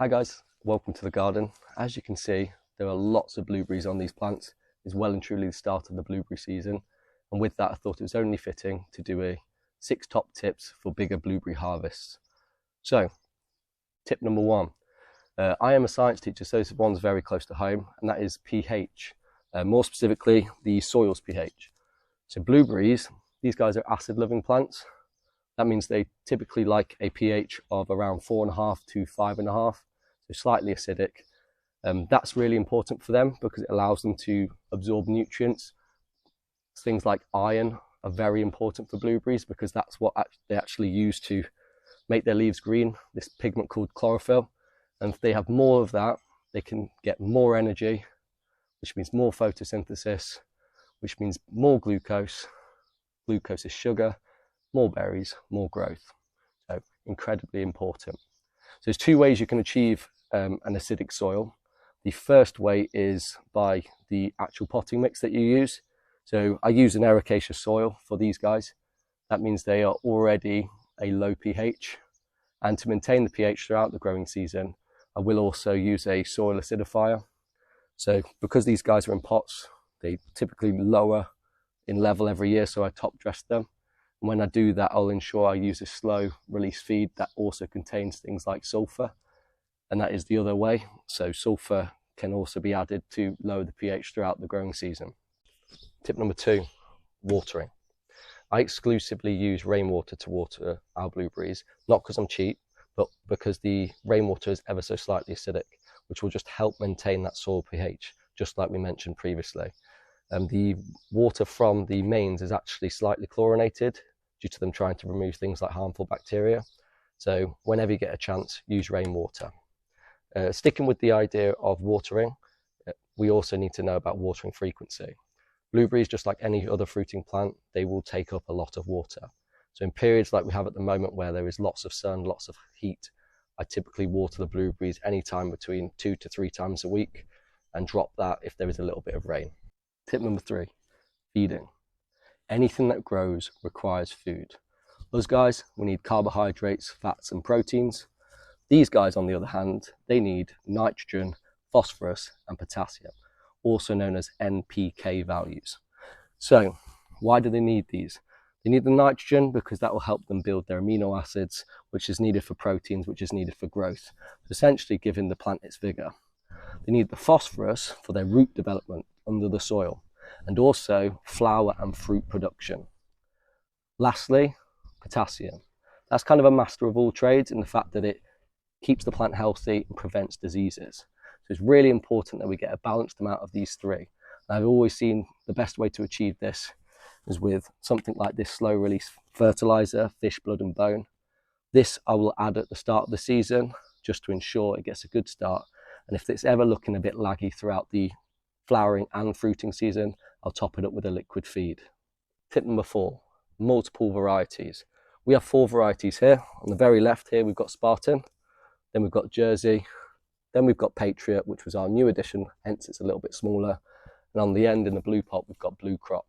Hi guys, welcome to the garden. As you can see, there are lots of blueberries on these plants. It's well and truly the start of the blueberry season. And with that, I thought it was only fitting to do a 6 top tips for bigger blueberry harvests. So, tip number 1. I am a science teacher, so this one's very close to home, and that is pH. More specifically, the soil's pH. So blueberries, these guys are acid-loving plants. That means they typically like a pH of around 4.5 to 5.5. So slightly acidic. That's really important for them because it allows them to absorb nutrients. Things like iron are very important for blueberries because that's what they actually use to make their leaves green, this pigment called chlorophyll. And if they have more of that, they can get more energy, which means more photosynthesis, which means more glucose. Glucose is sugar, more berries, more growth. So incredibly important. So there's 2 ways you can achieve an acidic soil. The first way is by the actual potting mix that you use. So I use an ericaceous soil for these guys. That means they are already a low pH. And to maintain the pH throughout the growing season, I will also use a soil acidifier. So because these guys are in pots, they typically lower in level every year, so I top dress them. And when I do that, I'll ensure I use a slow release feed that also contains things like sulfur. And that is the other way. So sulfur can also be added to lower the pH throughout the growing season. Tip number 2, watering. I exclusively use rainwater to water our blueberries, not because I'm cheap, but because the rainwater is ever so slightly acidic, which will just help maintain that soil pH, just like we mentioned previously. The water from the mains is actually slightly chlorinated due to them trying to remove things like harmful bacteria. So whenever you get a chance, use rainwater. Sticking with the idea of watering, we also need to know about watering frequency. Blueberries, just like any other fruiting plant, they will take up a lot of water. So in periods like we have at the moment where there is lots of sun, lots of heat, I typically water the blueberries anytime between 2 to 3 times a week and drop that if there is a little bit of rain. Tip number 3, feeding. Anything that grows requires food. Us guys, we need carbohydrates, fats and proteins. These guys, on the other hand, they need nitrogen, phosphorus and potassium, also known as NPK values. So why do they need these? They need the nitrogen because that will help them build their amino acids, which is needed for proteins, which is needed for growth, essentially giving the plant its vigor. They need the phosphorus for their root development under the soil, and also flower and fruit production. Lastly, potassium. That's kind of a master of all trades in the fact that it keeps the plant healthy and prevents diseases. So it's really important that we get a balanced amount of these 3. And I've always seen the best way to achieve this is with something like this slow release fertilizer, fish blood and bone. This I will add at the start of the season just to ensure it gets a good start. And if it's ever looking a bit laggy throughout the flowering and fruiting season, I'll top it up with a liquid feed. Tip number 4, multiple varieties. We have 4 varieties here. On the very left here, we've got Spartan, then we've got Jersey, then we've got Patriot, which was our new addition, hence it's a little bit smaller. And on the end in the blue pot, we've got Blue Crop.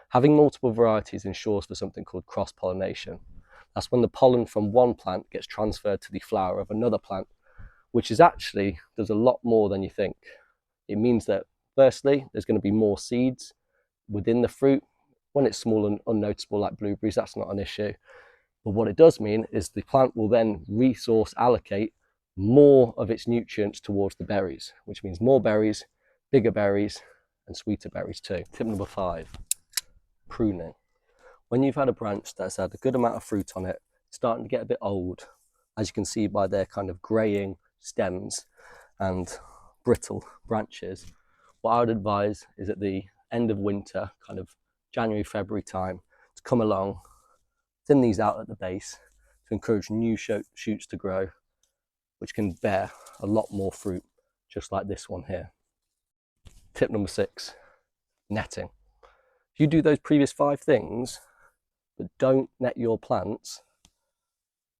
Having multiple varieties ensures for something called cross-pollination. That's when the pollen from one plant gets transferred to the flower of another plant, which is actually does a lot more than you think. It means that firstly, there's going to be more seeds within the fruit. When it's small and unnoticeable like blueberries, that's not an issue. But what it does mean is the plant will then resource allocate more of its nutrients towards the berries, which means more berries, bigger berries, and sweeter berries too. Tip number 5, pruning. When you've had a branch that's had a good amount of fruit on it, starting to get a bit old, as you can see by their kind of greying stems and brittle branches, what I would advise is at the end of winter, kind of January, February time, to come along, thin these out at the base to encourage new shoots to grow, which can bear a lot more fruit, just like this one here. Tip number 6, netting. If you do those previous 5 things, but don't net your plants,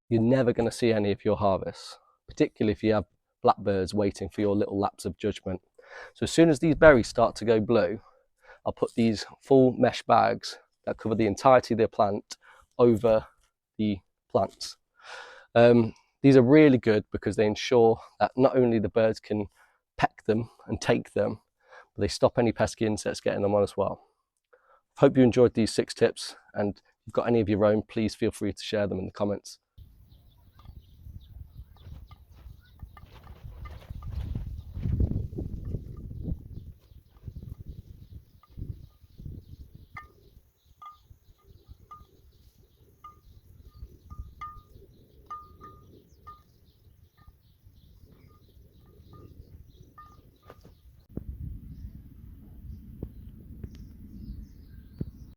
you're never going to see any of your harvests, particularly if you have blackbirds waiting for your little lapse of judgment. So as soon as these berries start to go blue, I'll put these full mesh bags that cover the entirety of the plant over the plants. These are really good because they ensure that not only the birds can peck them and take them, but they stop any pesky insects getting them on as well. Hope you enjoyed these 6 tips, and if you've got any of your own, please feel free to share them in the comments.